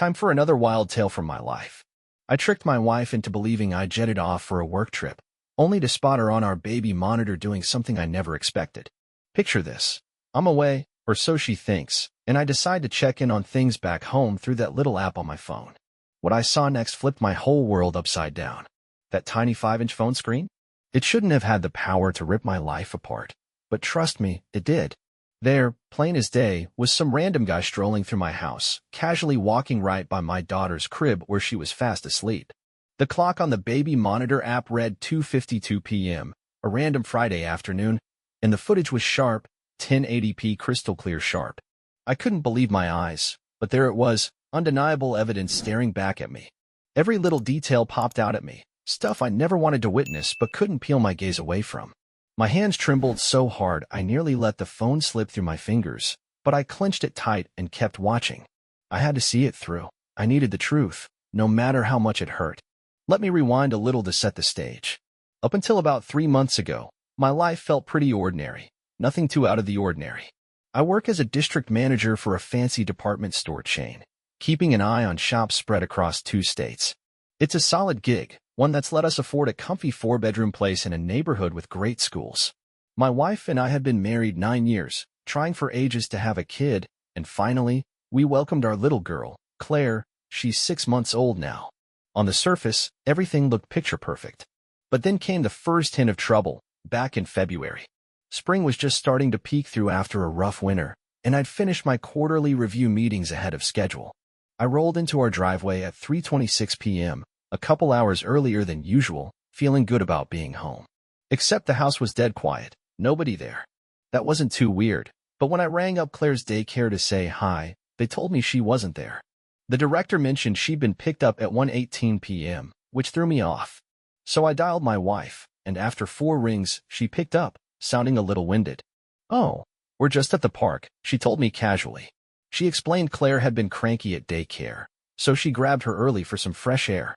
Time for another wild tale from my life. I tricked my wife into believing I jetted off for a work trip, only to spot her on our baby monitor doing something I never expected. Picture this. I'm away, or so she thinks, and I decide to check in on things back home through that little app on my phone. What I saw next flipped my whole world upside down. That tiny 5-inch phone screen? It shouldn't have had the power to rip my life apart. But trust me, it did. There, plain as day, was some random guy strolling through my house, casually walking right by my daughter's crib where she was fast asleep. The clock on the baby monitor app read 2:52 p.m., a random Friday afternoon, and the footage was sharp, 1080p crystal clear sharp. I couldn't believe my eyes, but there it was, undeniable evidence staring back at me. Every little detail popped out at me, stuff I never wanted to witness but couldn't peel my gaze away from. My hands trembled so hard I nearly let the phone slip through my fingers, but I clenched it tight and kept watching. I had to see it through. I needed the truth, no matter how much it hurt. Let me rewind a little to set the stage. Up until about 3 months ago, my life felt pretty ordinary, nothing too out of the ordinary. I work as a district manager for a fancy department store chain, keeping an eye on shops spread across 2 states. It's a solid gig, one that's let us afford a comfy 4-bedroom place in a neighborhood with great schools. My wife and I had been married 9 years, trying for ages to have a kid, and finally, we welcomed our little girl, Claire. She's 6 months old now. On the surface, everything looked picture perfect. But then came the first hint of trouble, back in February. Spring was just starting to peek through after a rough winter, and I'd finished my quarterly review meetings ahead of schedule. I rolled into our driveway at 3:26 p.m., a couple hours earlier than usual, feeling good about being home. Except the house was dead quiet, nobody there. That wasn't too weird, but when I rang up Claire's daycare to say hi, they told me she wasn't there. The director mentioned she'd been picked up at 1:18 p.m., which threw me off. So I dialed my wife, and after 4 rings, she picked up, sounding a little winded. "Oh, we're just at the park," she told me casually. She explained Claire had been cranky at daycare, so she grabbed her early for some fresh air.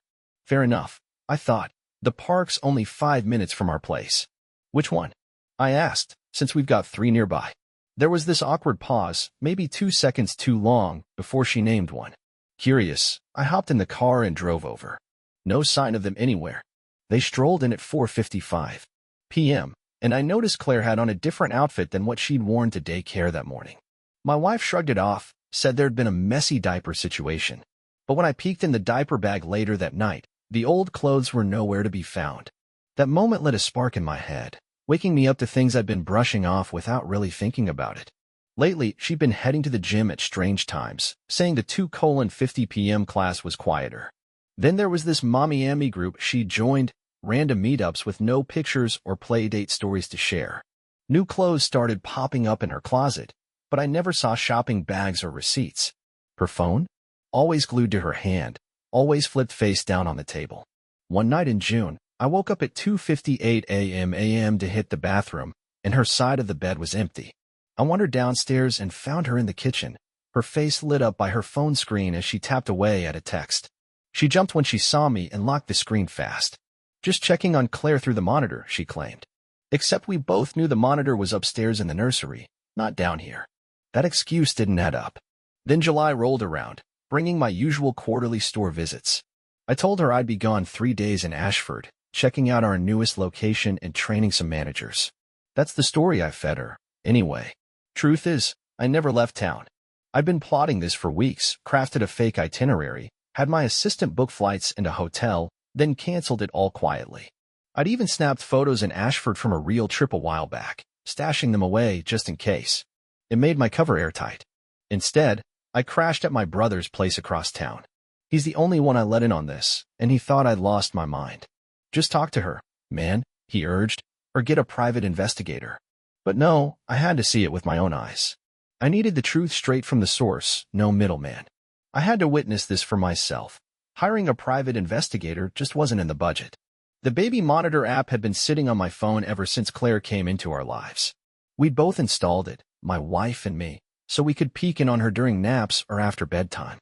Fair enough, I thought. The park's only 5 minutes from our place. "Which one?" I asked, since we've got 3 nearby. There was this awkward pause, maybe 2 seconds too long, before she named one. Curious, I hopped in the car and drove over. No sign of them anywhere. They strolled in at 4:55 p.m., and I noticed Claire had on a different outfit than what she'd worn to daycare that morning. My wife shrugged it off, said there'd been a messy diaper situation. But when I peeked in the diaper bag later that night, the old clothes were nowhere to be found. That moment lit a spark in my head, waking me up to things I'd been brushing off without really thinking about it. Lately, she'd been heading to the gym at strange times, saying the 2:50 p.m. class was quieter. Then there was this mommy-ammy group she joined, random meetups with no pictures or play-date stories to share. New clothes started popping up in her closet, but I never saw shopping bags or receipts. Her phone? Always glued to her hand, always flipped face down on the table. One night in June, I woke up at 2:58 a.m. to hit the bathroom, and her side of the bed was empty. I wandered downstairs and found her in the kitchen, her face lit up by her phone screen as she tapped away at a text. She jumped when she saw me and locked the screen fast. "Just checking on Claire through the monitor," she claimed. Except we both knew the monitor was upstairs in the nursery, not down here. That excuse didn't add up. Then July rolled around, bringing my usual quarterly store visits. I told her I'd be gone 3 days in Ashford, checking out our newest location and training some managers. That's the story I fed her, anyway. Truth is, I never left town. I'd been plotting this for weeks, crafted a fake itinerary, had my assistant book flights and a hotel, then canceled it all quietly. I'd even snapped photos in Ashford from a real trip a while back, stashing them away just in case. It made my cover airtight. Instead, I crashed at my brother's place across town. He's the only one I let in on this, and he thought I'd lost my mind. "Just talk to her, man," he urged, "or get a private investigator." But no, I had to see it with my own eyes. I needed the truth straight from the source, no middleman. I had to witness this for myself. Hiring a private investigator just wasn't in the budget. The baby monitor app had been sitting on my phone ever since Claire came into our lives. We'd both installed it, my wife and me, so we could peek in on her during naps or after bedtime.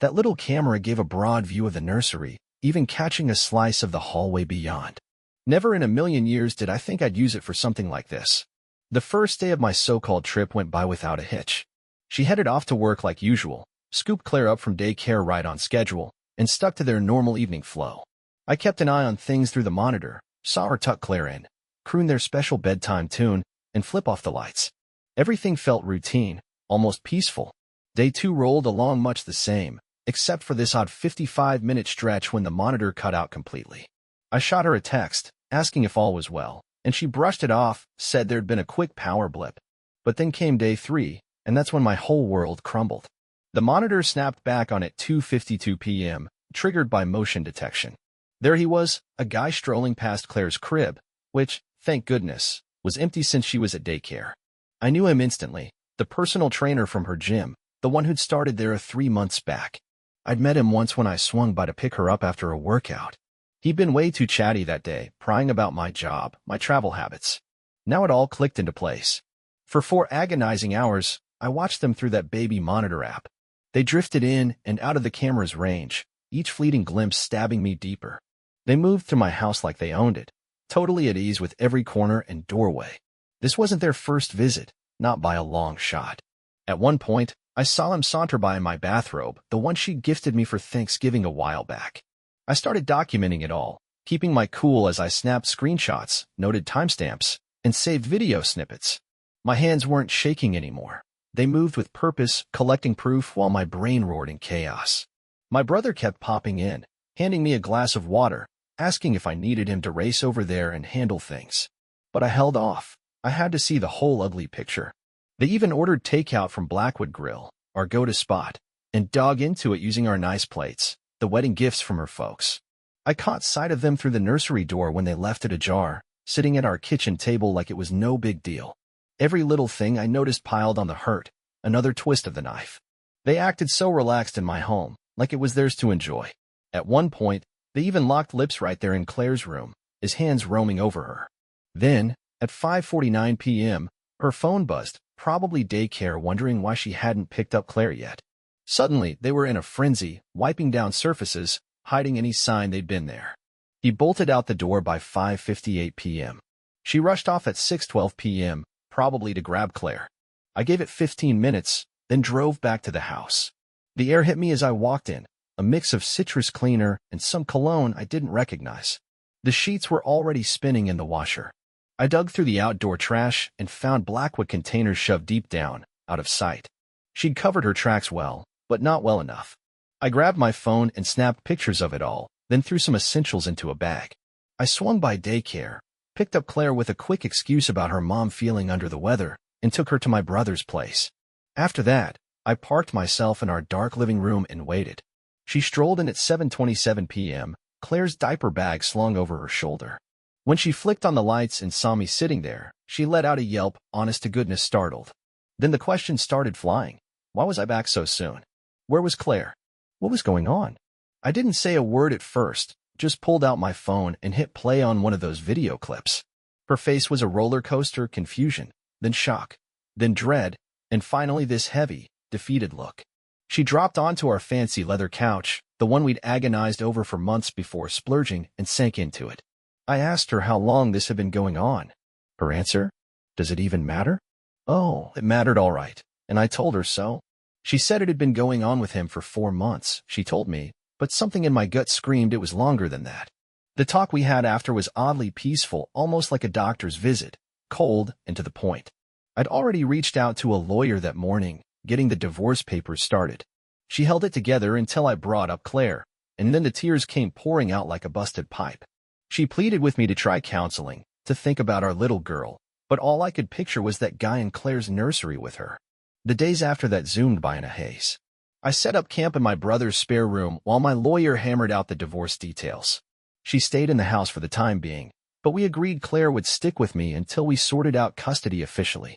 That little camera gave a broad view of the nursery, even catching a slice of the hallway beyond. Never in a million years did I think I'd use it for something like this. The first day of my so-called trip went by without a hitch. She headed off to work like usual, scooped Claire up from daycare right on schedule, and stuck to their normal evening flow. I kept an eye on things through the monitor, saw her tuck Claire in, croon their special bedtime tune, and flip off the lights. Everything felt routine, almost peaceful. Day 2 rolled along much the same, except for this odd 55-minute stretch when the monitor cut out completely. I shot her a text, asking if all was well, and she brushed it off, said there'd been a quick power blip. But then came day 3, and that's when my whole world crumbled. The monitor snapped back on at 2:52 p.m., triggered by motion detection. There he was, a guy strolling past Claire's crib, which, thank goodness, was empty since she was at daycare. I knew him instantly, the personal trainer from her gym, the one who'd started there 3 months back. I'd met him once when I swung by to pick her up after a workout. He'd been way too chatty that day, prying about my job, my travel habits. Now it all clicked into place. For 4 agonizing hours, I watched them through that baby monitor app. They drifted in and out of the camera's range, each fleeting glimpse stabbing me deeper. They moved through my house like they owned it, totally at ease with every corner and doorway. This wasn't their first visit, not by a long shot. At one point, I saw him saunter by in my bathrobe, the one she gifted me for Thanksgiving a while back. I started documenting it all, keeping my cool as I snapped screenshots, noted timestamps, and saved video snippets. My hands weren't shaking anymore. They moved with purpose, collecting proof while my brain roared in chaos. My brother kept popping in, handing me a glass of water, asking if I needed him to race over there and handle things. But I held off. I had to see the whole ugly picture. They even ordered takeout from Blackwood Grill, our go-to spot, and dug into it using our nice plates, the wedding gifts from her folks. I caught sight of them through the nursery door when they left it ajar, sitting at our kitchen table like it was no big deal. Every little thing I noticed piled on the hurt, another twist of the knife. They acted so relaxed in my home, like it was theirs to enjoy. At one point, they even locked lips right there in Claire's room, his hands roaming over her. Then, at 5:49 p.m., her phone buzzed, probably daycare wondering why she hadn't picked up Claire yet. Suddenly, they were in a frenzy, wiping down surfaces, hiding any sign they'd been there. He bolted out the door by 5:58 p.m. She rushed off at 6:12 p.m., probably to grab Claire. I gave it 15 minutes, then drove back to the house. The air hit me as I walked in, a mix of citrus cleaner and some cologne I didn't recognize. The sheets were already spinning in the washer. I dug through the outdoor trash and found Blackwood containers shoved deep down, out of sight. She'd covered her tracks well, but not well enough. I grabbed my phone and snapped pictures of it all, then threw some essentials into a bag. I swung by daycare, picked up Claire with a quick excuse about her mom feeling under the weather, and took her to my brother's place. After that, I parked myself in our dark living room and waited. She strolled in at 7:27 p.m., Claire's diaper bag slung over her shoulder. When she flicked on the lights and saw me sitting there, she let out a yelp, honest to goodness startled. Then the questions started flying. Why was I back so soon? Where was Claire? What was going on? I didn't say a word at first, just pulled out my phone and hit play on one of those video clips. Her face was a roller coaster, confusion, then shock, then dread, and finally this heavy, defeated look. She dropped onto our fancy leather couch, the one we'd agonized over for months before splurging, and sank into it. I asked her how long this had been going on. Her answer? Does it even matter? Oh, it mattered all right, and I told her so. She said it had been going on with him for 4 months, she told me, but something in my gut screamed it was longer than that. The talk we had after was oddly peaceful, almost like a doctor's visit, cold and to the point. I'd already reached out to a lawyer that morning, getting the divorce papers started. She held it together until I brought up Claire, and then the tears came pouring out like a busted pipe. She pleaded with me to try counseling, to think about our little girl, but all I could picture was that guy in Claire's nursery with her. The days after that zoomed by in a haze. I set up camp in my brother's spare room while my lawyer hammered out the divorce details. She stayed in the house for the time being, but we agreed Claire would stick with me until we sorted out custody officially.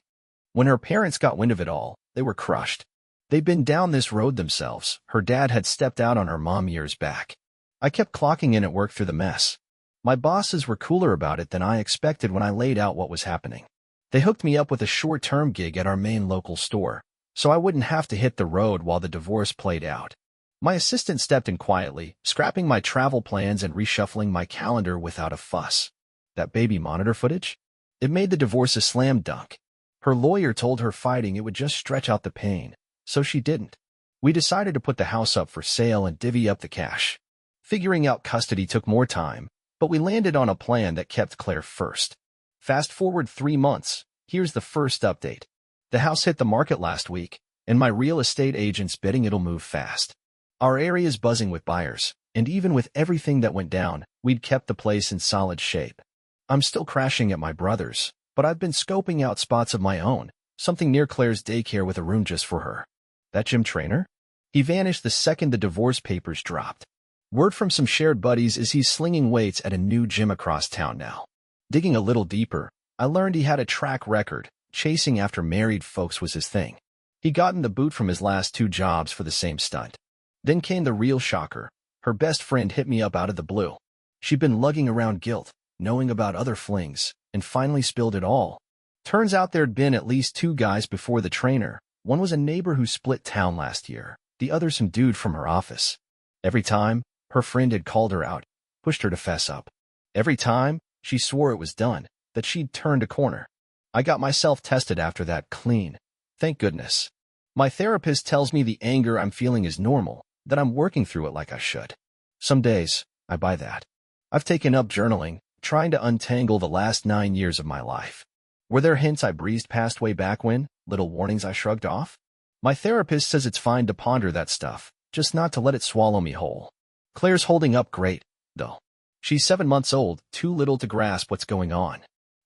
When her parents got wind of it all, they were crushed. They'd been down this road themselves. Her dad had stepped out on her mom years back. I kept clocking in at work through the mess. My bosses were cooler about it than I expected when I laid out what was happening. They hooked me up with a short-term gig at our main local store, so I wouldn't have to hit the road while the divorce played out. My assistant stepped in quietly, scrapping my travel plans and reshuffling my calendar without a fuss. That baby monitor footage? It made the divorce a slam dunk. Her lawyer told her fighting it would just stretch out the pain, so she didn't. We decided to put the house up for sale and divvy up the cash. Figuring out custody took more time, but we landed on a plan that kept Claire first. Fast forward 3 months, here's the first update. The house hit the market last week, and my real estate agent's betting it'll move fast. Our area's buzzing with buyers, and even with everything that went down, we'd kept the place in solid shape. I'm still crashing at my brother's, but I've been scoping out spots of my own, something near Claire's daycare with a room just for her. That gym trainer? He vanished the second the divorce papers dropped. Word from some shared buddies is he's slinging weights at a new gym across town now. Digging a little deeper, I learned he had a track record. Chasing after married folks was his thing. He'd gotten the boot from his last 2 jobs for the same stunt. Then came the real shocker. Her best friend hit me up out of the blue. She'd been lugging around guilt, knowing about other flings, and finally spilled it all. Turns out there'd been at least 2 guys before the trainer. One was a neighbor who split town last year, the other some dude from her office. Every time, her friend had called her out, pushed her to fess up. Every time, she swore it was done, that she'd turned a corner. I got myself tested after that clean. Thank goodness. My therapist tells me the anger I'm feeling is normal, that I'm working through it like I should. Some days, I buy that. I've taken up journaling, trying to untangle the last 9 years of my life. Were there hints I breezed past way back when, little warnings I shrugged off? My therapist says it's fine to ponder that stuff, just not to let it swallow me whole. Claire's holding up great, though. She's 7 months old, too little to grasp what's going on.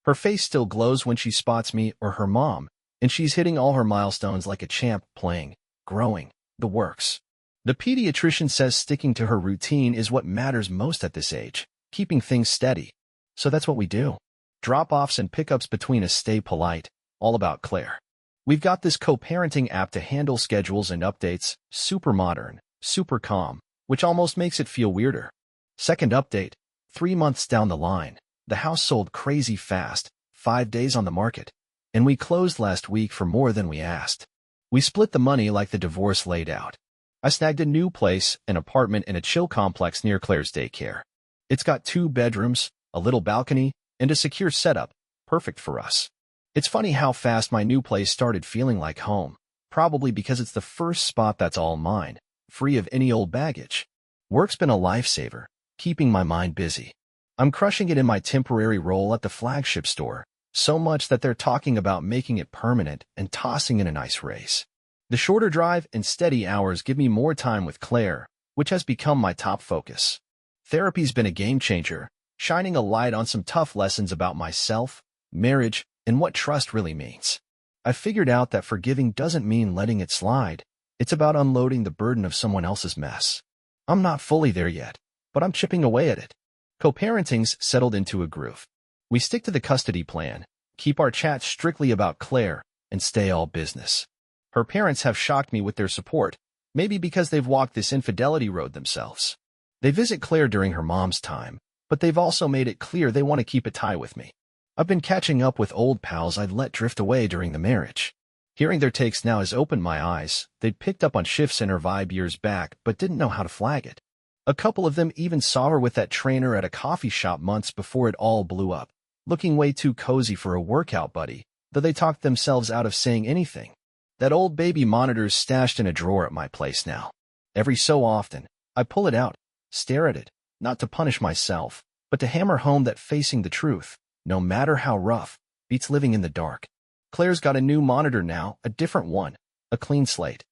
Her face still glows when she spots me or her mom, and she's hitting all her milestones like a champ, playing, growing, the works. The pediatrician says sticking to her routine is what matters most at this age, keeping things steady. So that's what we do. Drop-offs and pickups between us, stay polite, all about Claire. We've got this co-parenting app to handle schedules and updates, super modern, super calm, which almost makes it feel weirder. Second update, 3 months down the line, the house sold crazy fast, 5 days on the market, and we closed last week for more than we asked. We split the money like the divorce laid out. I snagged a new place, an apartment in a chill complex near Claire's daycare. It's got 2 bedrooms, a little balcony, and a secure setup, perfect for us. It's funny how fast my new place started feeling like home, probably because it's the first spot that's all mine, free of any old baggage. Work's been a lifesaver, keeping my mind busy. I'm crushing it in my temporary role at the flagship store, so much that they're talking about making it permanent and tossing in a nice raise. The shorter drive and steady hours give me more time with Claire, which has become my top focus. Therapy's been a game changer, shining a light on some tough lessons about myself, marriage, and what trust really means. I figured out that forgiving doesn't mean letting it slide. It's about unloading the burden of someone else's mess. I'm not fully there yet, but I'm chipping away at it. Co-parenting's settled into a groove. We stick to the custody plan, keep our chats strictly about Claire, and stay all business. Her parents have shocked me with their support, maybe because they've walked this infidelity road themselves. They visit Claire during her mom's time, but they've also made it clear they want to keep a tie with me. I've been catching up with old pals I'd let drift away during the marriage. Hearing their takes now has opened my eyes. They'd picked up on shifts in her vibe years back, but didn't know how to flag it. A couple of them even saw her with that trainer at a coffee shop months before it all blew up, looking way too cozy for a workout buddy, though they talked themselves out of saying anything. That old baby monitor's stashed in a drawer at my place now. Every so often, I pull it out, stare at it, not to punish myself, but to hammer home that facing the truth, no matter how rough, beats living in the dark. Claire's got a new monitor now, a different one, a clean slate.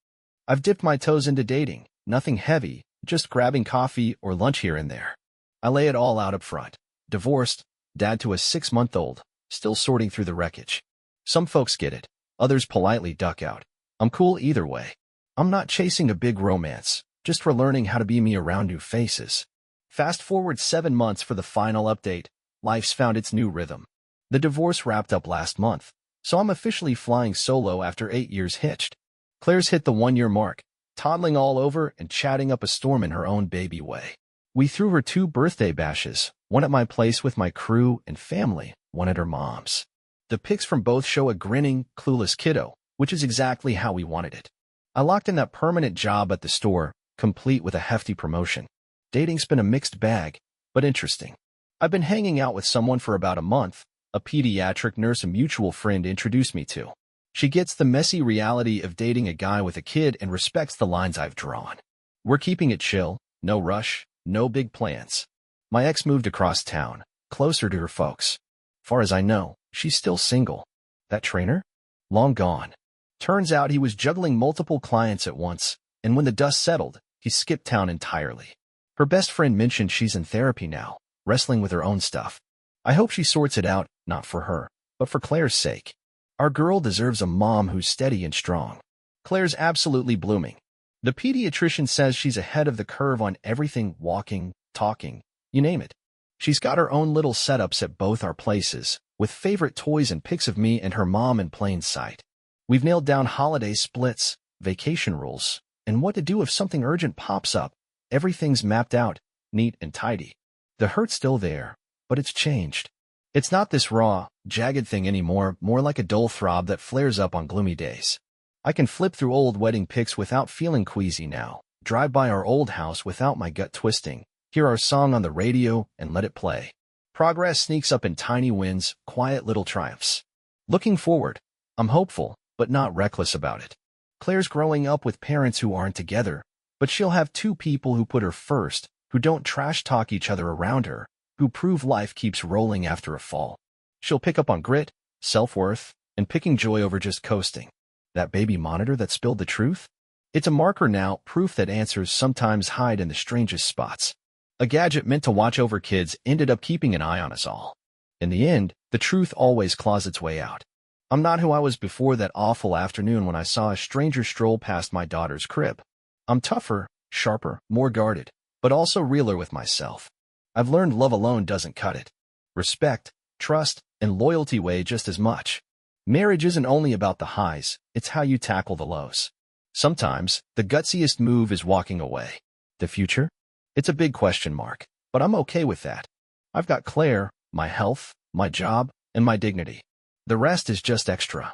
I've dipped my toes into dating, nothing heavy, just grabbing coffee or lunch here and there. I lay it all out up front. Divorced, dad to a 6-month-old, still sorting through the wreckage. Some folks get it, others politely duck out. I'm cool either way. I'm not chasing a big romance, just for learning how to be me around new faces. Fast forward 7 months for the final update. Life's found its new rhythm. The divorce wrapped up last month, so I'm officially flying solo after 8 years hitched. Claire's hit the 1-year mark, toddling all over and chatting up a storm in her own baby way. We threw her 2 birthday bashes, one at my place with my crew and family, one at her mom's. The pics from both show a grinning, clueless kiddo, which is exactly how we wanted it. I locked in that permanent job at the store, complete with a hefty promotion. Dating's been a mixed bag, but interesting. I've been hanging out with someone for about a month, a pediatric nurse a mutual friend introduced me to. She gets the messy reality of dating a guy with a kid and respects the lines I've drawn. We're keeping it chill, no rush, no big plans. My ex moved across town, closer to her folks. Far as I know, she's still single. That trainer? Long gone. Turns out he was juggling multiple clients at once, and when the dust settled, he skipped town entirely. Her best friend mentioned she's in therapy now, wrestling with her own stuff. I hope she sorts it out, not for her, but for Claire's sake. Our girl deserves a mom who's steady and strong. Claire's absolutely blooming. The pediatrician says she's ahead of the curve on everything, walking, talking, you name it. She's got her own little setups at both our places, with favorite toys and pics of me and her mom in plain sight. We've nailed down holiday splits, vacation rules, and what to do if something urgent pops up. Everything's mapped out, neat and tidy. The hurt's still there, but it's changed. It's not this raw, jagged thing anymore, more like a dull throb that flares up on gloomy days. I can flip through old wedding pics without feeling queasy now, drive by our old house without my gut twisting, hear our song on the radio and let it play. Progress sneaks up in tiny wins, quiet little triumphs. Looking forward, I'm hopeful, but not reckless about it. Claire's growing up with parents who aren't together, but she'll have two people who put her first, who don't trash-talk each other around her, who prove life keeps rolling after a fall. She'll pick up on grit, self-worth, and picking joy over just coasting. That baby monitor that spilled the truth? It's a marker now, proof that answers sometimes hide in the strangest spots. A gadget meant to watch over kids ended up keeping an eye on us all. In the end, the truth always claws its way out. I'm not who I was before that awful afternoon when I saw a stranger stroll past my daughter's crib. I'm tougher, sharper, more guarded, but also realer with myself. I've learned love alone doesn't cut it. Respect, trust, and loyalty weigh just as much. Marriage isn't only about the highs, it's how you tackle the lows. Sometimes, the gutsiest move is walking away. The future? It's a big question mark, but I'm okay with that. I've got Claire, my health, my job, and my dignity. The rest is just extra.